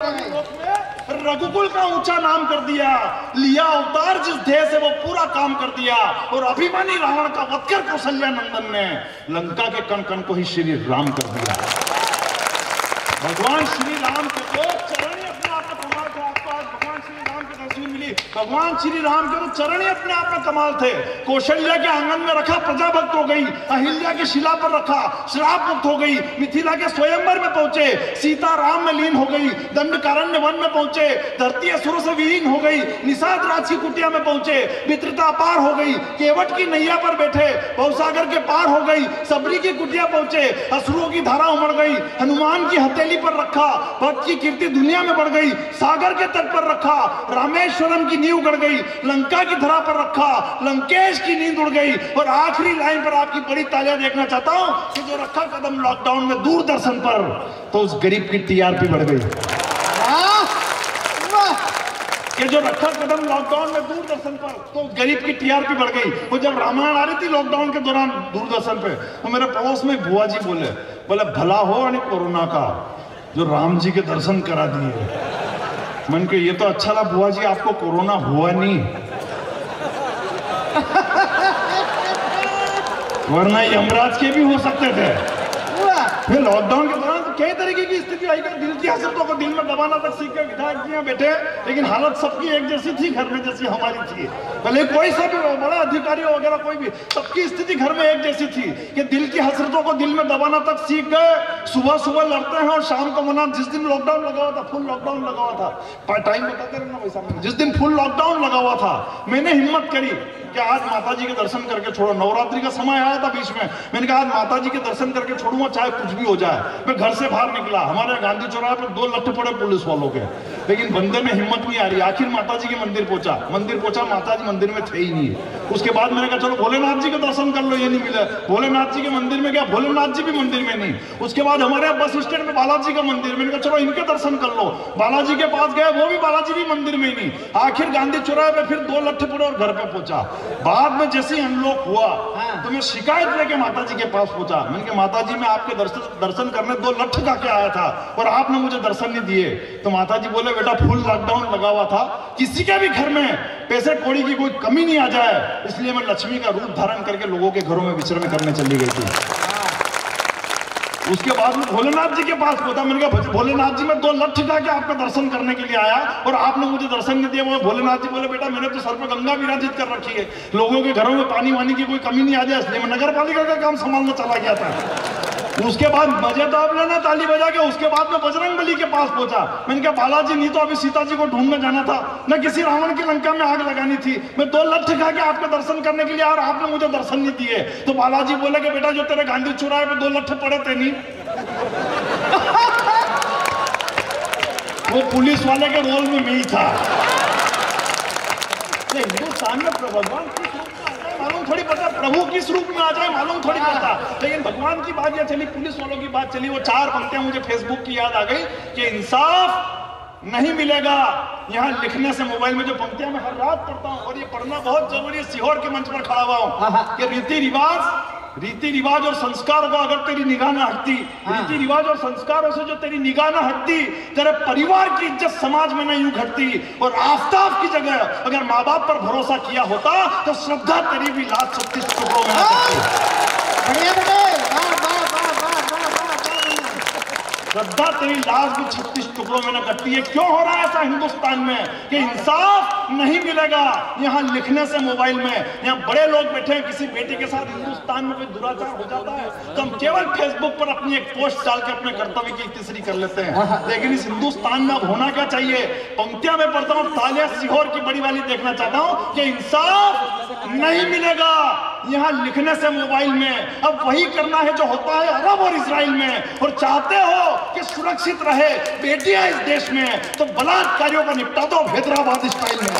रघुकुल का ऊंचा नाम कर दिया, लिया अवतार जिस ध्येय से वो पूरा काम कर दिया। और अभिमानी रावण का वध कर कौशल्या नंदन ने लंका के कण कण को ही श्री राम कर दिया। भगवान श्री राम के तो चरण ही अपने आप में कमाल थे। आपको आज भगवान श्री राम की तस्वीर मिली, भगवान श्री राम के तो चरण ही अपने आप में कमाल थे। कौशल्या के आंगन में रखा, प्रजा भक्त हो गई। अहिल्या की शिला पर रखा, श्राप मुक्त हो गई। मिथिला के स्वयंवर में पहुंचे, सीता राम में लीन हो गई। दंडकारण्य वन में पहुंचे, धरती असुरों से विलीन हो गई। निषाद राज की कुटिया में पहुंचे, मित्रता पार हो गई। केवट की नैया पर बैठे, भवसागर के पार हो गई। सबरी की कुटिया पहुंचे, असुरों की धारा उमड़ गई। हनुमान की हथेली पर रखा, भक्त की कीर्ति दुनिया में बढ़ गई। सागर के तट पर रखा, रामेश्वरम की नींव गड़ गई। लंका की धरा पर रखा, लंकेश की नींद उड़ गई। और आखिरी लाइन पर आपकी बड़ी तालियां देखना चाहता हूं कि जो रखा कदम लॉकडाउन में दूरदर्शन पर, तो उस गरीब की टीआरपी बढ़ गई। कि जो रखा कदम लॉकडाउन में दूरदर्शन पर, तो गरीब की टीआरपी बढ़ गई। वो जब रामायण आ रही थी लॉकडाउन के दौरान दूरदर्शन पे, तो मेरे पड़ोस में बुआ जी बोले भला हो यानी कोरोना का, जो राम जी के दर्शन करा दिए। मन के ये तो अच्छा लगा बुआ जी, आपको कोरोना हुआ नहीं, वरना यमराज के भी हो सकते थे। फिर लॉकडाउन के दौरान तो कई तरीके की स्थिति आई कि दिल की हसरतों को दिल में दबाना तक सीख के विधायक जी बैठे, लेकिन हालत सबकी एक जैसी थी घर में जैसी हमारी थी। भले कोई सा भी बड़ा अधिकारी वगैरह कोई भी, सबकी स्थिति घर में एक जैसी थी कि दिल की हसरतों को दिल में दबाना तक सीख गए। सुबह सुबह लड़ते हैं और शाम को मना। जिस दिन लॉकडाउन लगा हुआ था, फुल लॉकडाउन लगा हुआ था, टाइम बताते रहना वैसा। जिस दिन फुल लॉकडाउन लगा हुआ था, मैंने हिम्मत करी कि आज माता जी के दर्शन करके छोड़ो। नवरात्रि का समय आया था बीच में, मैंने कहा आज माता जी के दर्शन करके छोड़ूंगा, चाहे कुछ भी हो जाए। मैं घर से बाहर निकला, हमारे गांधी चौराहे पर 2 लट्ठ पड़े पुलिस वालों के, लेकिन बंदे में हिम्मत नहीं आ रही। आखिर माता जी के मंदिर पहुंचा, माता जी मंदिर में थे ही नहीं। उसके बाद मैंने कहा चलो भोलेनाथ जी के दर्शन कर लो, ये नहीं मिला। भोलेनाथ जी के मंदिर में गया, भोलेनाथ जी भी मंदिर में नहीं। उसके बाद हमारे बस स्टैंड में बालाजी का मंदिर, मैंने कहा चलो इनके दर्शन कर लो। बालाजी के पास गए, वो भी बालाजी भी मंदिर में ही नहीं। आखिर गांधी चौराहे पे फिर 2 लट्ठ पड़े और घर पे पहुंचा। बाद में जैसे ही अनलॉक हुआ तो मैं शिकायत लेके माता जी के पास पहुंचा। मैंने कहा माता जी मैं आपके दर्शन करने 2 लट्ठ का के आया था और आपने मुझे दर्शन नहीं दिए। तो माता जी बोले बेटा फुल लॉकडाउन लगा हुआ था, किसी के भी घर में पैसे कौड़ी की कोई कमी नहीं आ जाए, इसलिए मैं लक्ष्मी का रूप धारण करके लोगों के घरों में विचरण करने चली गई थी। उसके बाद में भोलेनाथ जी के पास पहुंचा। मैंने कहा भोलेनाथ जी मैं 2 लट्ठ का के आपका दर्शन करने के लिए आया और आपने मुझे दर्शन नहीं दिया। वो भोलेनाथ जी बोले बेटा मैंने तो सर पर गंगा विराजित कर रखी है, लोगों के घरों में पानी वानी की कोई कमी नहीं आ जाए, इसलिए मैं नगर पालिका का काम संभालने चला गया था। उसके बाद मजे तो आप लेना ताली बजा के। उसके बाद में बजरंग बली के पास पहुंचा। मैंने कहा बालाजी नहीं तो अभी सीता जी को ढूंढने जाना था, न किसी रावण की लंका में आग लगानी थी। मैं 2 लट्ठ खा के आपके दर्शन करने के लिए और आपने मुझे दर्शन नहीं दिए। तो बालाजी बोले कि बेटा जो तेरे गांधी चौराहे पे 2 लट्ठ पड़े थे नहीं, वो पुलिस वाले के रोल में नहीं था। हिंदुस्तान में भगवान मालूम थोड़ी पता, प्रभु किस रूप में आ जाए मालूम थोड़ी पता। लेकिन भगवान की बात यह चली, पुलिस वालों की बात चली। वो 4 पंक्तियां मुझे फेसबुक की याद आ गई कि इंसाफ नहीं मिलेगा। यहाँ लिखने से मोबाइल में जो पंक्तियां मैं हर रात पढ़ता हूँ और ये पढ़ना बहुत जरूरी है। सीहोर के मंच पर खड़ा हुआ हूँ कि रीति रिवाज और संस्कार को अगर तेरी निगाह न हटती, रीति रिवाज और संस्कारों से जो तेरी निगाह न हटती, तेरे परिवार की इज्जत समाज में नहीं घटती। और आफताब की जगह अगर माँ बाप पर भरोसा किया होता तो श्रद्धा तेरी भी लाश 36 टुकड़ों में श्रद्धा तेरी लाश भी 36 टुकड़ों में न कटती है। क्यों हो रहा है ऐसा हिंदुस्तान में कि इंसाफ नहीं मिलेगा? यहाँ लिखने से मोबाइल में, यहाँ बड़े लोग बैठे हैं, किसी बेटी के साथ हिंदुस्तान में कोई दुराचार हो जाता है तो हम केवल फेसबुक पर अपनी एक पोस्ट डाल के अपने कर्तव्य की तीसरी कर लेते हैं। लेकिन इस हिंदुस्तान में अब होना क्या चाहिए? पंक्तियां में पढ़ता हूँ, तालियां सीहोर की बड़ी वाली देखना चाहता हूँ कि इंसाफ नहीं मिलेगा यहाँ लिखने से मोबाइल में। अब वही करना है जो होता है अरब और इजराइल में। और चाहते हो कि सुरक्षित रहे बेटियां इस देश में, तो बलात्कारियों का निपटा दो हैदराबाद स्टाइल में।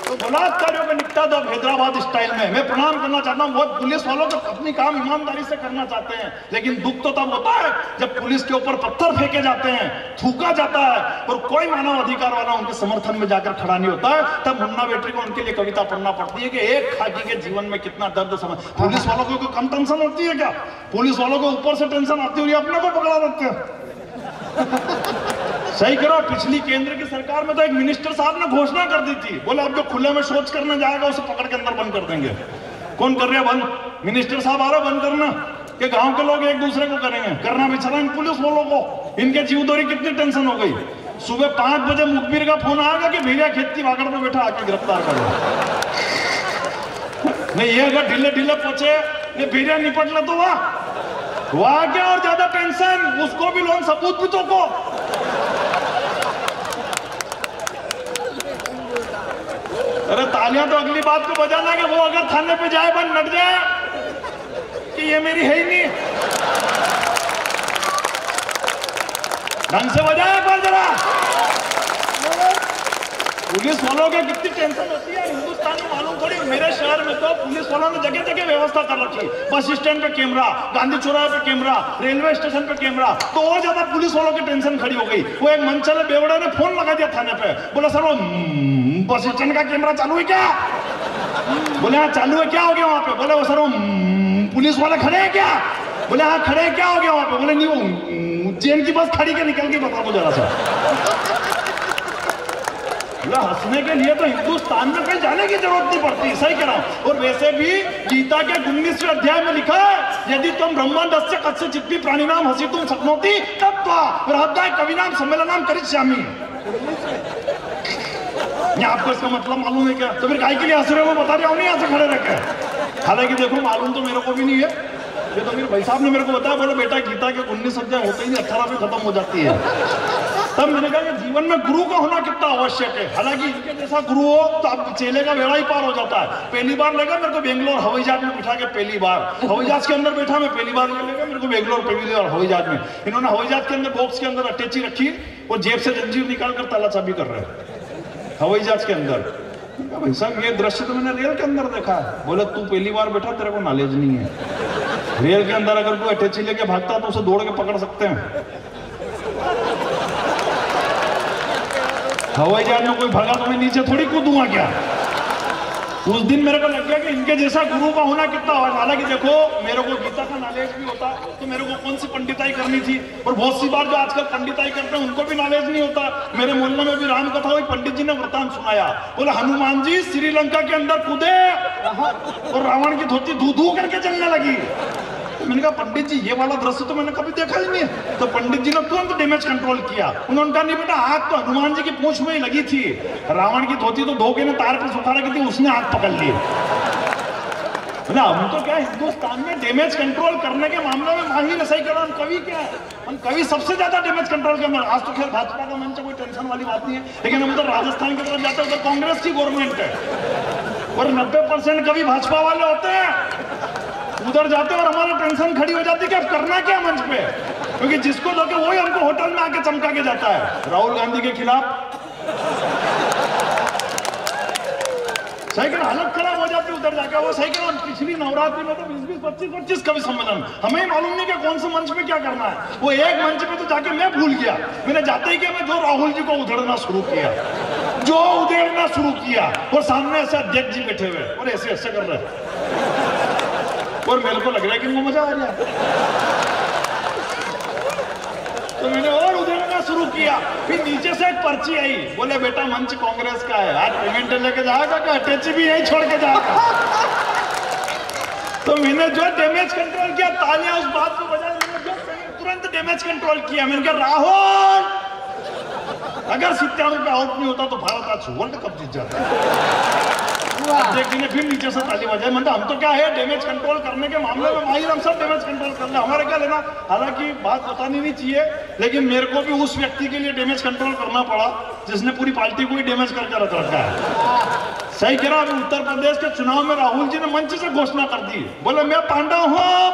तो बलात्कारियों पे निपटा दो हैदराबाद स्टाइल में। मैं प्रणाम करना चाहता हूँ बहुत पुलिस वालों को, अपनी काम ईमानदारी से करना चाहते हैं, लेकिन दुख तो तब होता है जब पुलिस के ऊपर पत्थर फेंके जाते हैं, थूका जाता है और कोई मानव अधिकार वाला उनके समर्थन में जाकर खड़ा नहीं होता है। तब मुन्ना बेटी को उनके लिए कविता पढ़ना पड़ती है कि एक खाकी के जीवन में कितना दर्द समझ। पुलिस वालों को कोई कम टेंशन होती है क्या? पुलिस वालों को ऊपर से टेंशन आती हुई अपने को पकड़ा देते हैं। सही करो। पिछली केंद्र की सरकार में तो एक मिनिस्टर साहब ने घोषणा कर दी थी, बोले अब जो खुले में शौच करने जाएगा उसे पकड़ के अंदर बंद कर देंगे। कौन कर रहे बंद? मिनिस्टर साहब आ रहे बंद करना कि गांव के लोग एक दूसरे को करेंगे। करना बेचारा इन पुलिस वालों को, इनके जीवदोरी कितनी टेंशन हो गई। सुबह 5 बजे मुखबिर का फोन आएगा कि भैया खेत की वागड़ में बैठा आके गिरफ्तार करो। नहीं ये अगर ढीले ढीले पहुंचे ये भैया निपट ले तो वाह क्या और ज्यादा टेंशन, उसको भी लोन सबूत भी तो को। अरे तालियां तो अगली बात को बजाना कि वो अगर थाने पे जाए बंद नट जाए कि ये मेरी है ही नहीं। ढंग से बजाए एक बार जरा। पुलिस वालों के कितनी टेंशन होती है हिंदुस्तान में मालूम थोड़ी। मेरे शहर में तो पुलिस वालों ने जगह जगह व्यवस्था कर रखी, बस स्टैंड पे कैमरा, गांधी चौराहे पे कैमरा, रेलवे स्टेशन पे कैमरा। तो और ज्यादा पुलिस वालों की टेंशन खड़ी हो गई। वो एक मंचले बेवड़े ने फोन लगा दिया थाने पे, बोला सर वो बस स्टैंड का कैमरा चालू है क्या? बोले हाँ चालू है, क्या हो गया वहां पे? बोले वो सर वो पुलिस वाले खड़े हैं क्या? बोले हाँ खड़े हैं, क्या हो गया वहां पे? बोले नहीं वो उज्जैन की बस खड़ी के निकल के बता दो जरा सा। हंसने के लिए तो हिंदुस्तान में कहीं जाने की जरूरत नहीं पड़ती। सही कह रहा हूं। और वैसे भी गीता के 19वें अध्याय में लिखा है यदि तुम ब्रह्मांडस्य कस्यचित् प्राणिनाम हसितुम शक्नोति तत्वा बृहदाय कविनाम सम्मेलनम करिष्यामि। आपको इसका मतलब मालूम है क्या? तो फिर काय के लिए हंस रहे हो? बता रहा हूं नहीं यहाँ से खड़े रखे। हालांकि देखो मालूम तो मेरे को भी नहीं है, ये तो मेरे भाई साहब ने मेरे को बताया। बोले बेटा गीता के 19 अध्याय होते ही 18 में खत्म हो जाती है। तब मैंने कहा कि जीवन में गुरु का होना कितना आवश्यक है। हालांकि इनके जैसा गुरु हो तो अब चेले का बेड़ा ही पार हो जाता है। पहली बार लेगा मेरे को बेंगलोर हवाई जहाज में बिठा के, पहली बार हवाई जहाज के अंदर बैठा मैं, पहली बार लेगा मेरे को बेंगलोर पहली बार हवाई जहाज में। इन्होंने हवाई जहाज के अंदर बॉक्स के अंदर अटैची रखी और जेब से जंजीर निकाल कर ताला चाबी कर रहे हैं हवाई जहाज के अंदर। भाई साहब ये दृश्य तो मैंने रेल के अंदर देखा है। बोले तू पहली बार बैठा, तेरे को नॉलेज नहीं है। रेल के अंदर अगर कोई अटैची लेके भागता तो उसे दौड़ के पकड़ सकते हैं। हवाई जहाज में कोई भागा तो मैं नीचे थोड़ी कूदूंगा क्या? उस दिन मेरे को लग गया कि इनके जैसा गुरु का होना कितना। हालांकि देखो मेरे को गीता का नॉलेज भी होता तो मेरे को कौन सी पंडिताई करनी थी। और बहुत सी बार जो आजकल पंडिताई करते हैं उनको भी नॉलेज नहीं होता। मेरे मोहल्ले में भी राम कथा हुई, पंडित जी ने वृतांत सुनाया। बोला हनुमान जी श्रीलंका के अंदर कूदे और रावण की धोती धू धू करके चलने लगी। मैंने कहा पंडित जी ये वाला दृश्य तो मैंने कभी देखा ही नहीं है। तो पंडित जी ने तुरंत डैमेज कंट्रोल किया। उन्होंने कहा नहीं बेटा आग तो हनुमान जी की पूंछ में ही लगी थी, रावण की धोती तो धोखे ने तार पर सुखा रखी थी, उसने आग पकड़ ली ना। हम तो क्या हिंदुस्तान में डैमेज कंट्रोल करने के मामले में माहिर। सही कह रहा हम कवि क्या है, हम कवि सबसे ज्यादा डैमेज कंट्रोल करना। आज तो खैर भाजपा का मंच कोई टेंशन वाली बात नहीं है, लेकिन हम उधर राजस्थान की तरफ जाते हैं, उधर कांग्रेस की गवर्नमेंट है और 90% कवि भाजपा वाले होते हैं। उधर जाते और हमारा टेंशन खड़ी हो जाती कि अब करना क्या मंच पे, क्योंकि जिसको लोगे वही हमको होटल में आके चमका के जाता है। राहुल गांधी के खिलाफ सही कह हालत खराब हो जाती उधर जाकर। वो सही कह पिछली नवरात्रि में तो 20-25 कवि सम्मेलन, हमें मालूम नहीं कि कौन से मंच पे क्या करना है। वो एक मंच पे तो जाके मैं भूल गया, मैंने जाते ही कि मैं जो राहुल जी को उधेड़ना शुरू किया, जो उधेड़ना शुरू किया और सामने ऐसे अध्यक्ष जी बैठे हुए और ऐसे ऐसे कर रहे और मेरे को लग रहा है कि वो मजा आ गया। तो मैंने और उधेड़ना शुरू किया। फिर नीचे से एक पर्ची आई, बोले बेटा मंच कांग्रेस का है, आज पेमेंट लेके जाएगा क्या? अटैची भी यही छोड़ के जाएगा। तो मैंने जो डैमेज कंट्रोल किया, तालियां उस बात को बजा, तुरंत डैमेज कंट्रोल किया। मैंने कहा राहुल अगर 97 पे आउट नहीं होता तो भारत आज वर्ल्ड कप जीत जाता। ने फिर नीचे से ताली बजाई। मतलब हम तो क्या है डैमेज कंट्रोल करने के मामले में माहिर, हम सब डैमेज कंट्रोल कर ले, हमारे क्या लेना। हालांकि बात बतानी नहीं चाहिए, लेकिन मेरे को भी उस व्यक्ति के लिए डैमेज कंट्रोल करना पड़ा जिसने पूरी पार्टी को ही डैमेज करके रख रखा है। सही कह रहा। अभी उत्तर प्रदेश के चुनाव में राहुल जी ने मंच से घोषणा कर दी, बोले मैं पांडव हूं,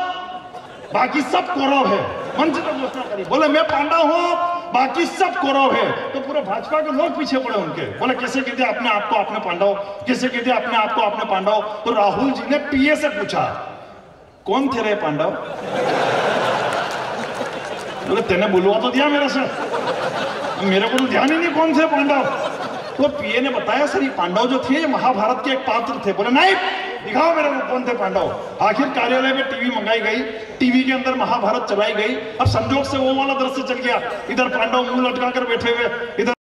बाकी सब कौरव है। मंच पर घोषणा करी, बोले मैं पांडव हूं, बाकी सब कौरव है। तो पूरे भाजपा के लोग पीछे पड़े उनके, बोले कैसे कहते अपने आप को आपने पांडव, कैसे कहते अपने आप को आपने पांडव। तो राहुल जी ने पीए से पूछा, कौन थे रे पांडव? बोले तेने बुलवा तो दिया मेरे से, मेरे को तो ध्यान ही नहीं कौन थे पांडव। तो पीए ने बताया सर ये पांडव जो थे ये महाभारत के एक पात्र थे। बोले नहीं, दिखाओ मेरे को कौन थे पांडव। आखिर कार्यालय में टीवी मंगाई गई, टीवी के अंदर महाभारत चलाई गई। अब संजोग से वो वाला दृश्य चल गया, इधर पांडव मुंह लटका कर बैठे हुए, इधर